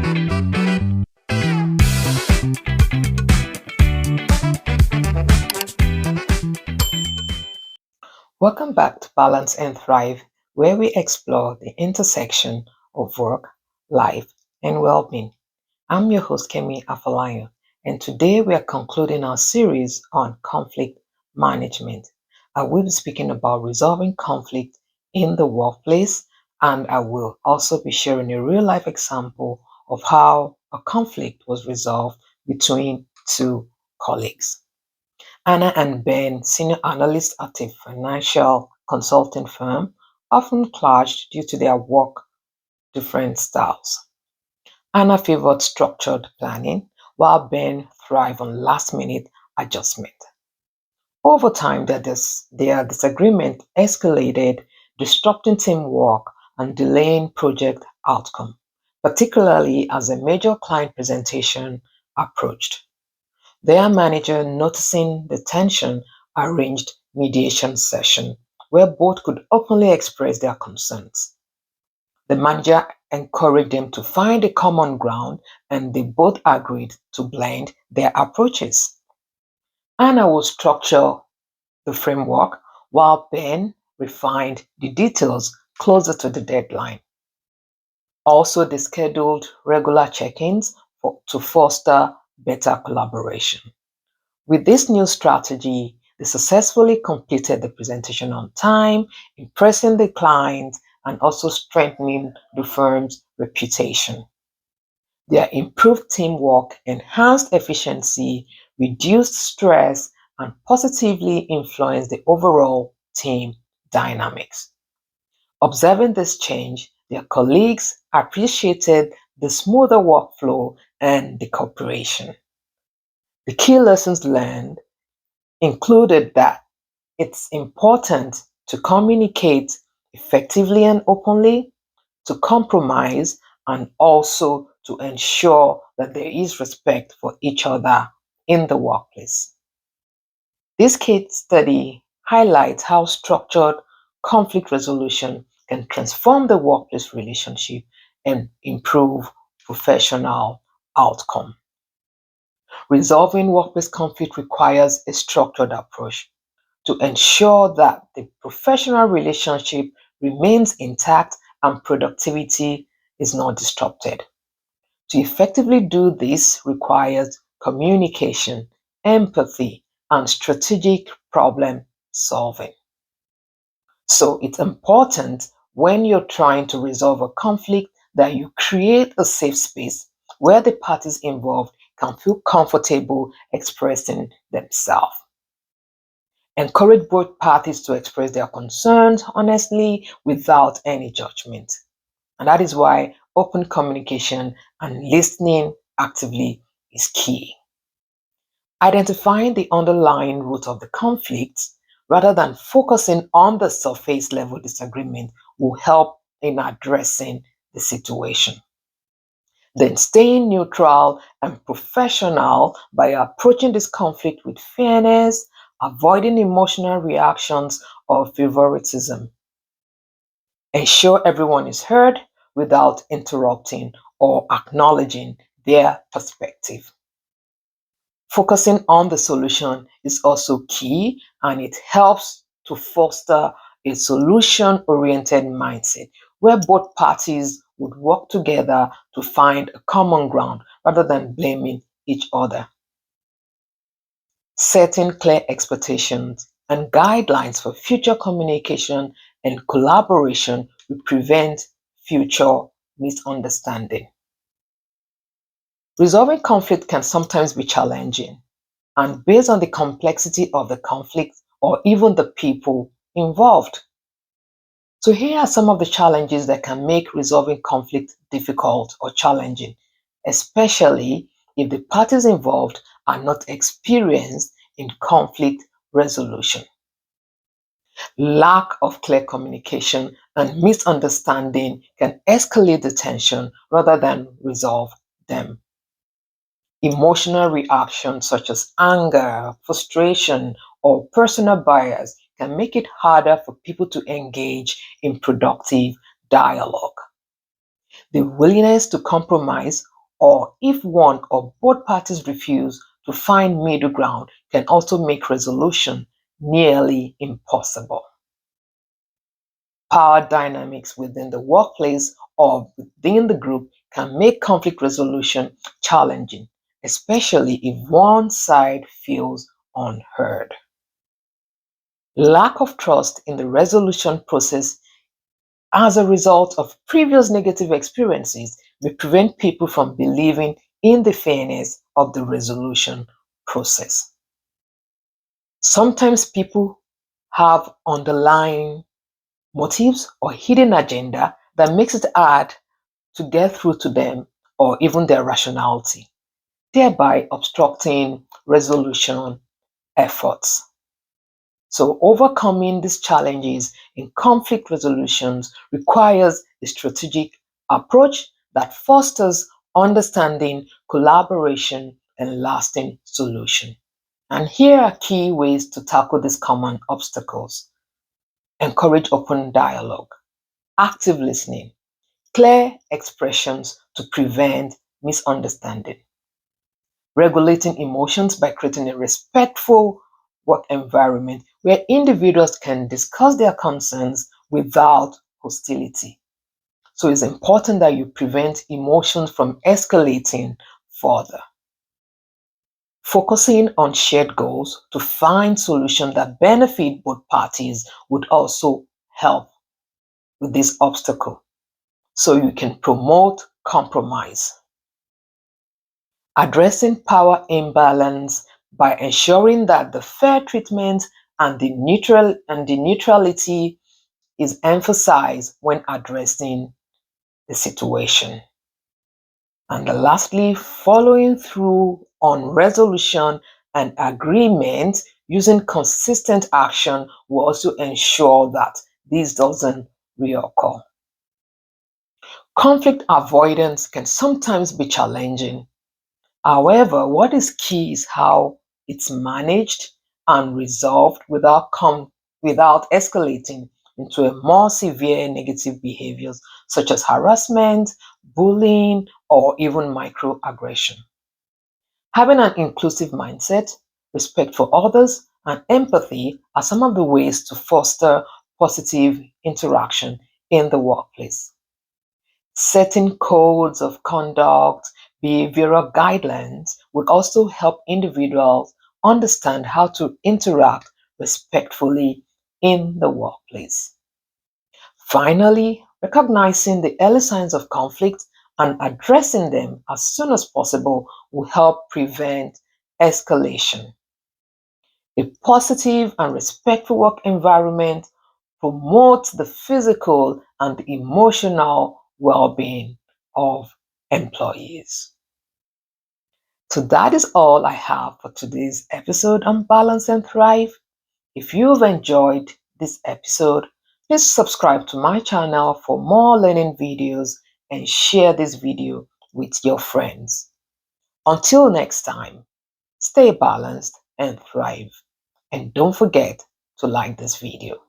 Welcome back to Balance and Thrive, where we explore the intersection of work, life, and well-being. I'm your host, Kemi Afolayan, and today we are concluding our series on conflict management. I will be speaking about resolving conflict in the workplace, and I will also be sharing a real-life example of how a conflict was resolved between two colleagues. Anna and Ben, senior analysts at a financial consulting firm, often clashed due to their work different styles. Anna favored structured planning, while Ben thrived on last-minute adjustment. Over time, their disagreement escalated, disrupting teamwork and delaying project outcome, particularly as a major client presentation approached. Their manager, noticing the tension, arranged mediation session where both could openly express their concerns. The manager encouraged them to find a common ground and they both agreed to blend their approaches. Anna would structure the framework while Ben refined the details closer to the deadline. Also, they scheduled regular check-ins to foster better collaboration. With this new strategy, they successfully completed the presentation on time, impressing the client and also strengthening the firm's reputation. Their improved teamwork, enhanced efficiency, reduced stress, and positively influenced the overall team dynamics. Observing this change, their colleagues appreciated the smoother workflow and the cooperation. The key lessons learned included that it's important to communicate effectively and openly, to compromise, and also to ensure that there is respect for each other in the workplace. This case study highlights how structured conflict resolution can transform the workplace relationship and improve professional outcome. Resolving workplace conflict requires a structured approach to ensure that the professional relationship remains intact and productivity is not disrupted. To effectively do this requires communication, empathy, and strategic problem solving. So it's important when you're trying to resolve a conflict that you create a safe space where the parties involved can feel comfortable expressing themselves. Encourage both parties to express their concerns honestly without any judgment. And that is why open communication and listening actively is key. Identifying the underlying root of the conflict rather than focusing on the surface level disagreement will help in addressing the situation. Then staying neutral and professional by approaching this conflict with fairness, avoiding emotional reactions or favoritism. Ensure everyone is heard without interrupting or acknowledging their perspective. Focusing on the solution is also key and it helps to foster a solution oriented mindset where both parties would work together to find a common ground rather than blaming each other. Setting clear expectations and guidelines for future communication and collaboration will prevent future misunderstanding. Resolving conflict can sometimes be challenging, and based on the complexity of the conflict or even the people involved. So, here are some of the challenges that can make resolving conflict difficult or challenging, especially if the parties involved are not experienced in conflict resolution. Lack of clear communication and misunderstanding can escalate the tension rather than resolve them. Emotional reactions such as anger, frustration, or personal bias can make it harder for people to engage in productive dialogue. The willingness to compromise or if one or both parties refuse to find middle ground, can also make resolution nearly impossible. Power dynamics within the workplace or within the group can make conflict resolution challenging, especially if one side feels unheard. Lack of trust in the resolution process as a result of previous negative experiences may prevent people from believing in the fairness of the resolution process. Sometimes people have underlying motives or hidden agenda that makes it hard to get through to them or even their rationality, thereby obstructing resolution efforts. So, overcoming these challenges in conflict resolutions requires a strategic approach that fosters understanding, collaboration, and lasting solution. And here are key ways to tackle these common obstacles. Encourage open dialogue, active listening, clear expressions to prevent misunderstanding, regulating emotions by creating a respectful work environment where individuals can discuss their concerns without hostility. So it's important that you prevent emotions from escalating further. Focusing on shared goals to find solutions that benefit both parties would also help with this obstacle. So you can promote compromise. Addressing power imbalance by ensuring that the fair treatment and the neutrality is emphasized when addressing the situation. And lastly, following through on resolution and agreement using consistent action will also ensure that this doesn't reoccur. Conflict avoidance can sometimes be challenging. However, what is key is how it's managed and resolved without escalating into a more severe negative behaviors such as harassment, bullying, or even microaggression. Having an inclusive mindset, respect for others, and empathy are some of the ways to foster positive interaction in the workplace. Setting codes of conduct, behavioral guidelines would also help individuals understand how to interact respectfully in the workplace. Finally, recognizing the early signs of conflict and addressing them as soon as possible will help prevent escalation. A positive and respectful work environment promotes the physical and emotional well being of employees. So, that is all I have for today's episode on Balance and Thrive. If you've enjoyed this episode, please subscribe to my channel for more learning videos and share this video with your friends. Until next time, stay balanced and thrive. And don't forget to like this video.